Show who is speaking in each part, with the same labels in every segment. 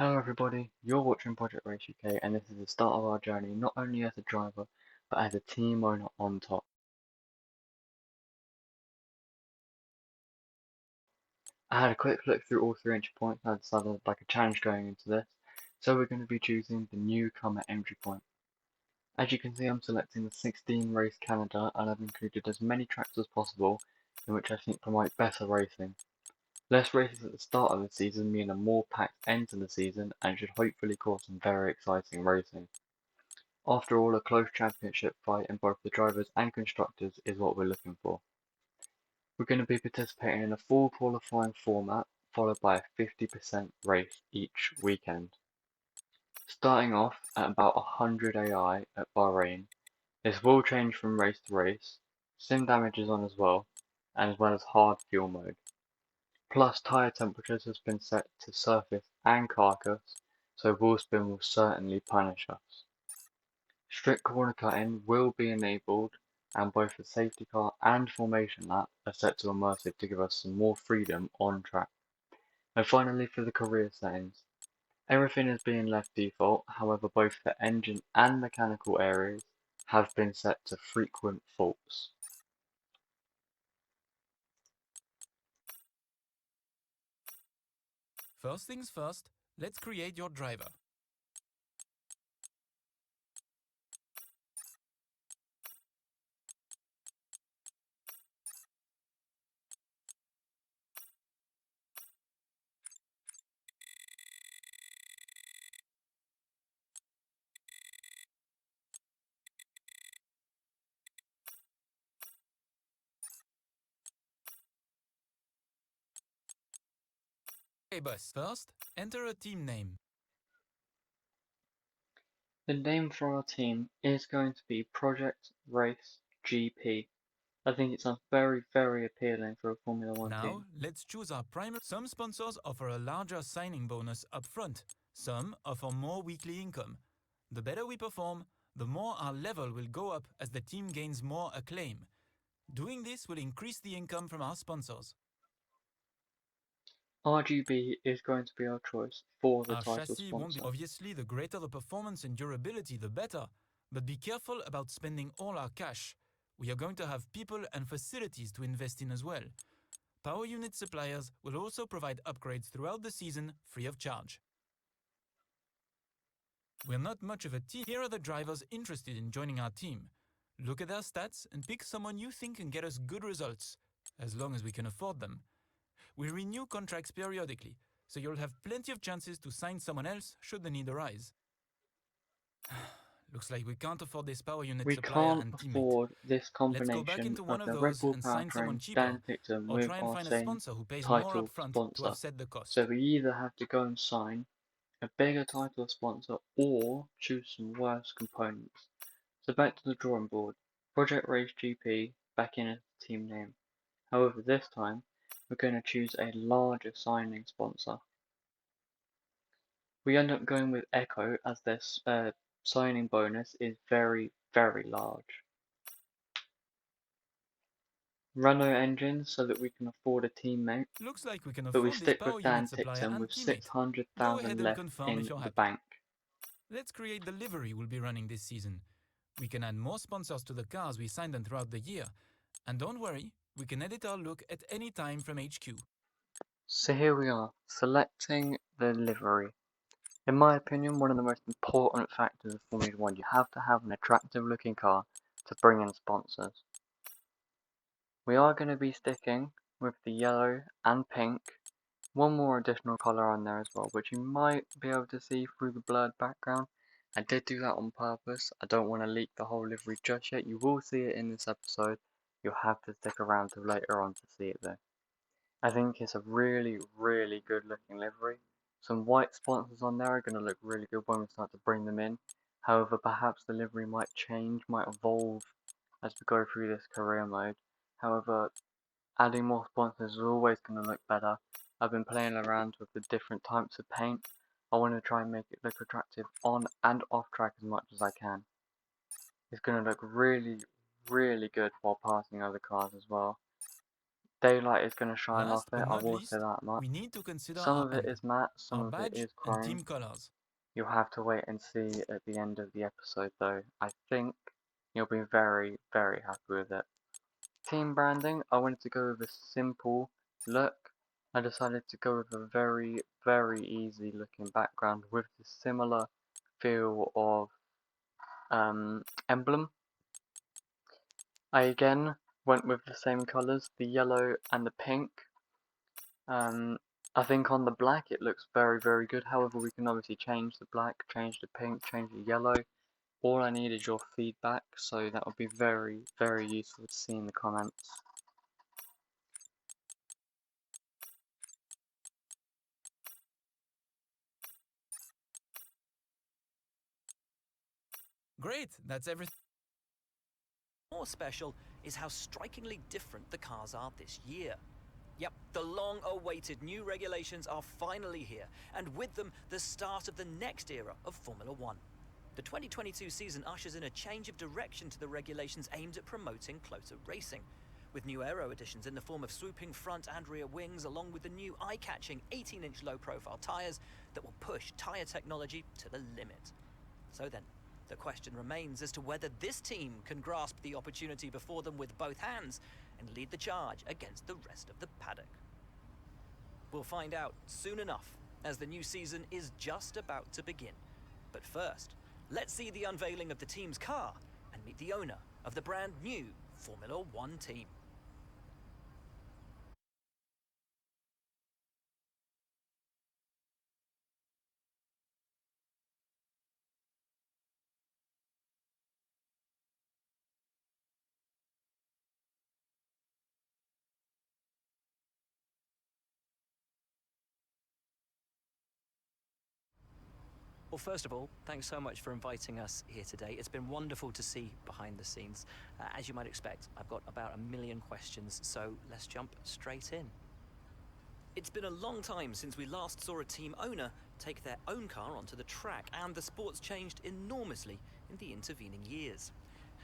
Speaker 1: Hello everybody, you're watching Project Race UK and this is the start of our journey not only as a driver but as a team owner on top. I had a quick look through all three entry points and I decided I'd like a challenge going into this, so we're going to be choosing the newcomer entry point. As you can see, I'm selecting the 16 race Canada and I've included as many tracks as possible in which I think promote better racing. Less races at the start of the season mean a more packed end to the season and should hopefully cause some very exciting racing. After all, a close championship fight in both the drivers and constructors is what we're looking for. We're going to be participating in a full qualifying format followed by a 50% race each weekend. Starting off at about 100 AI at Bahrain, this will change from race to race, sim damage is on as well as hard fuel mode. Plus tyre temperatures has been set to surface and carcass, so wheel spin will certainly punish us. Strict corner cutting will be enabled and both the safety car and formation lap are set to immersive to give us some more freedom on track. And finally for the career settings. Everything is being left default, however both the engine and mechanical areas have been set to frequent faults.
Speaker 2: First things first, let's create your driver. Okay, boss. First, enter a team name.
Speaker 1: The name for our team is going to be Project Race GP. I think it sounds very appealing for a Formula One
Speaker 2: Now,
Speaker 1: team.
Speaker 2: let's choose our primary. Some sponsors offer a larger signing bonus up front. Some offer more weekly income. The better we perform, the more our level will go up as the team gains more acclaim. Doing this will increase the income from our sponsors.
Speaker 1: RGB is going to be our choice for the
Speaker 2: Our
Speaker 1: title
Speaker 2: chassis won't be.
Speaker 1: sponsor.
Speaker 2: Obviously, the greater the performance and durability, the better. But be careful about spending all our cash. We are going to have people and facilities to invest in as well. Power unit suppliers will also provide upgrades throughout the season free of charge. We're not much of a team. Here are the drivers interested in joining our team. Look at their stats and pick someone you think can get us good results, as long as we can afford them. We renew contracts periodically, so you'll have plenty of chances to sign someone else should the need arise. Looks like we can't afford this power unit
Speaker 1: We
Speaker 2: supplier
Speaker 1: can't
Speaker 2: and teammate.
Speaker 1: afford this
Speaker 2: Let's go back
Speaker 1: combination
Speaker 2: into
Speaker 1: of
Speaker 2: one of
Speaker 1: the Red
Speaker 2: those
Speaker 1: Bull
Speaker 2: and sign someone
Speaker 1: powertrain
Speaker 2: cheaper,
Speaker 1: Dan Picton
Speaker 2: or
Speaker 1: with
Speaker 2: try and
Speaker 1: our
Speaker 2: find a
Speaker 1: same
Speaker 2: sponsor who pays more
Speaker 1: title
Speaker 2: upfront to
Speaker 1: sponsor.
Speaker 2: offset the
Speaker 1: So
Speaker 2: cost.
Speaker 1: we either have to go and sign a bigger title sponsor or choose some worse components. So back to the drawing board. Project Race GP back in as the team name. However, this time we're going to choose a larger signing sponsor. We end up going with Echo as their signing bonus is very large. Renault engines so that we can afford a teammate,
Speaker 2: Looks like we can
Speaker 1: but we
Speaker 2: afford this
Speaker 1: stick
Speaker 2: power
Speaker 1: with
Speaker 2: unit
Speaker 1: Dan
Speaker 2: supplier
Speaker 1: Tickton
Speaker 2: and
Speaker 1: with
Speaker 2: teammate. Go ahead
Speaker 1: 600,000
Speaker 2: and
Speaker 1: left
Speaker 2: confirm if
Speaker 1: in
Speaker 2: you're
Speaker 1: the
Speaker 2: happy.
Speaker 1: bank.
Speaker 2: Let's create the livery we'll be running this season. We can add more sponsors to the cars we sign them throughout the year. And don't worry, we can edit our look at any time from HQ.
Speaker 1: So here we are, selecting the livery. In my opinion, one of the most important factors of Formula 1, you have to have an attractive looking car to bring in sponsors. We are going to be sticking with the yellow and pink, one more additional colour on there as well, which you might be able to see through the blurred background. I did do that on purpose. I don't want to leak the whole livery just yet. You will see it in this episode. You'll have to stick around till later on to see it though. I think it's a really good looking livery. Some white sponsors on there are going to look really good when we start to bring them in. However, perhaps the livery might change, might evolve as we go through this career mode. However, adding more sponsors is always going to look better. I've been playing around with the different types of paint. I want to try and make it look attractive on and off track as much as I can. It's going to look really good while passing other cars as well. Daylight is going to shine off
Speaker 2: Last
Speaker 1: it,
Speaker 2: but
Speaker 1: I
Speaker 2: not
Speaker 1: will say
Speaker 2: least,
Speaker 1: that much.
Speaker 2: we need to consider
Speaker 1: Some
Speaker 2: our
Speaker 1: of it
Speaker 2: emblem,
Speaker 1: is matte, some
Speaker 2: our
Speaker 1: of it
Speaker 2: badge
Speaker 1: is
Speaker 2: and
Speaker 1: chrome.
Speaker 2: team colors.
Speaker 1: You'll have to wait and see at the end of the episode though. I think you'll be very, very happy with it. Team branding, I wanted to go with a simple look. I decided to go with a very, very easy looking background with the similar feel of emblem. I again went with the same colours, the yellow and the pink. I think on the black it looks very, very good. However, we can obviously change the black, change the pink, change the yellow. All I need is your feedback, so that would be very, very useful to see in the comments.
Speaker 2: Great, that's everything.
Speaker 3: More special is how strikingly different the cars are this year. Yep, the long-awaited new regulations are finally here, and with them, the start of the next era of Formula One. The 2022 season ushers in a change of direction to the regulations aimed at promoting closer racing, with new aero additions in the form of swooping front and rear wings, along with the new eye-catching 18-inch low-profile tyres that will push tyre technology to the limit. So then, the question remains as to whether this team can grasp the opportunity before them with both hands and lead the charge against the rest of the paddock. We'll find out soon enough, as the new season is just about to begin. But first, let's see the unveiling of the team's car and meet the owner of the brand new Formula One team. Well, first of all, thanks so much for inviting us here today. It's been wonderful to see behind the scenes. As you might expect, I've got about 1,000,000 questions, so let's jump straight in. It's been a long time since we last saw a team owner take their own car onto the track, and the sport's changed enormously in the intervening years.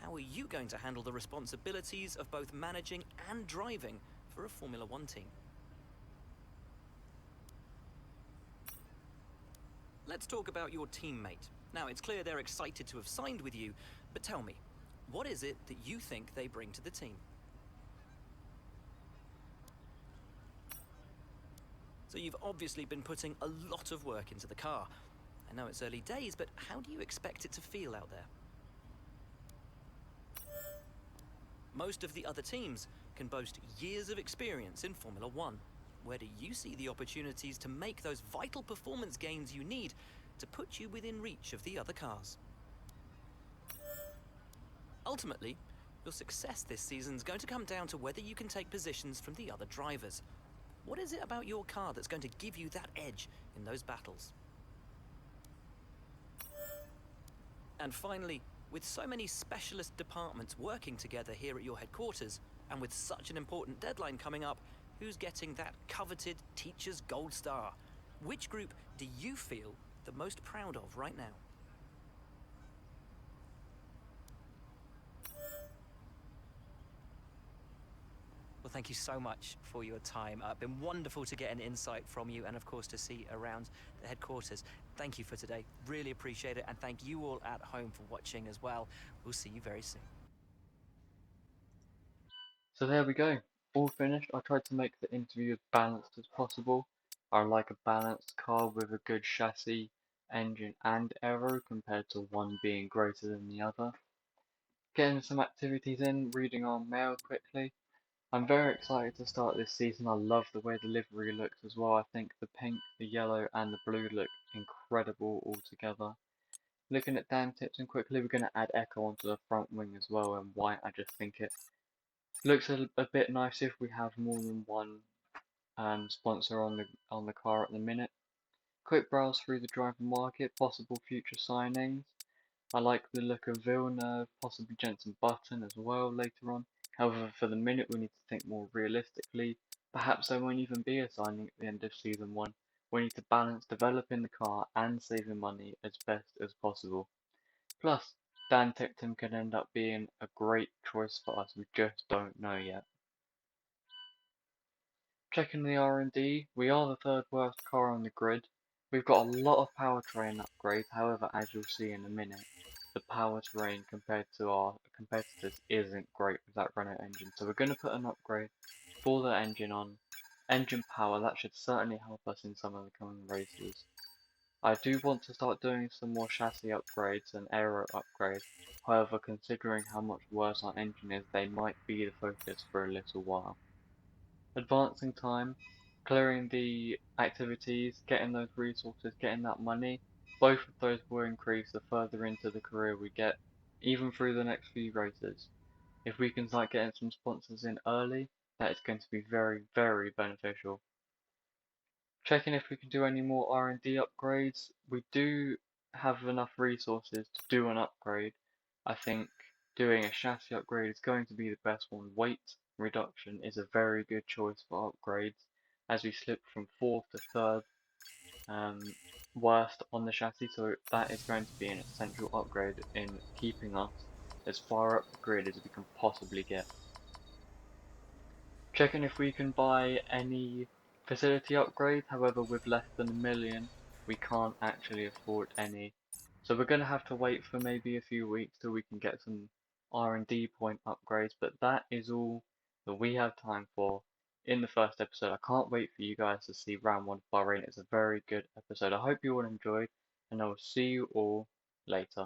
Speaker 3: How are you going to handle the responsibilities of both managing and driving for a Formula One team? Let's talk about your teammate. Now, it's clear they're excited to have signed with you, but tell me, what is it that you think they bring to the team? So you've obviously been putting a lot of work into the car. I know it's early days, but how do you expect it to feel out there? Most of the other teams can boast years of experience in Formula One. Where do you see the opportunities to make those vital performance gains you need to put you within reach of the other cars? Ultimately, your success this season is going to come down to whether you can take positions from the other drivers. What is it about your car that's going to give you that edge in those battles? And finally, with so many specialist departments working together here at your headquarters, and with such an important deadline coming up, who's getting that coveted Teacher's Gold Star? Which group do you feel the most proud of right now? Well, thank you so much for your time. It's been wonderful to get an insight from you and, of course, to see around the headquarters. Thank you for today. Really appreciate it. And thank you all at home for watching as well. We'll see you very soon.
Speaker 1: So there we go, all finished. I tried to make the interview as balanced as possible. I like a balanced car with a good chassis, engine and aero compared to one being greater than the other. Getting some activities in, reading our mail quickly. I'm very excited to start this season. I love the way the livery looks as well. I think the pink, the yellow and the blue look incredible all together. Looking at Dan tips and quickly, we're going to add Echo onto the front wing as well, and white. I just think it looks a bit nice if we have more than one sponsor on the car at the minute. Quick browse through the driver market, possible future signings. I like the look of Villeneuve, possibly Jenson Button as well later on. However, for the minute we need to think more realistically. Perhaps there won't even be a signing at the end of season 1. We need to balance developing the car and saving money as best as possible. Plus, Dan Tipton could end up being a great choice for us, we just don't know yet. Checking the R&D, we are the third worst car on the grid. We've got a lot of powertrain upgrades, however, as you'll see in a minute, the powertrain compared to our competitors isn't great with that Renault engine. So we're going to put an upgrade for the engine on. Engine power, that should certainly help us in some of the coming races. I do want to start doing some more chassis upgrades and aero upgrades, however considering how much worse our engine is, they might be the focus for a little while. Advancing time, clearing the activities, getting those resources, getting that money, both of those will increase the further into the career we get, even through the next few races. If we can start getting some sponsors in early, that is going to be very, very beneficial. Checking if we can do any more R&D upgrades. We do have enough resources to do an upgrade. I think doing a chassis upgrade is going to be the best one. Weight reduction is a very good choice for upgrades as we slip from 4th to 3rd worst on the chassis, so that is going to be an essential upgrade in keeping us as far up the grid as we can possibly get. Checking if we can buy any facility upgrades, however with less than $1 million we can't actually afford any. So we're going to have to wait for maybe a few weeks till we can get some R&D point upgrades, but that is all that we have time for in the first episode. I can't wait for you guys to see round 1 of Bahrain. It's a very good episode. I hope you all enjoyed, and I will see you all later.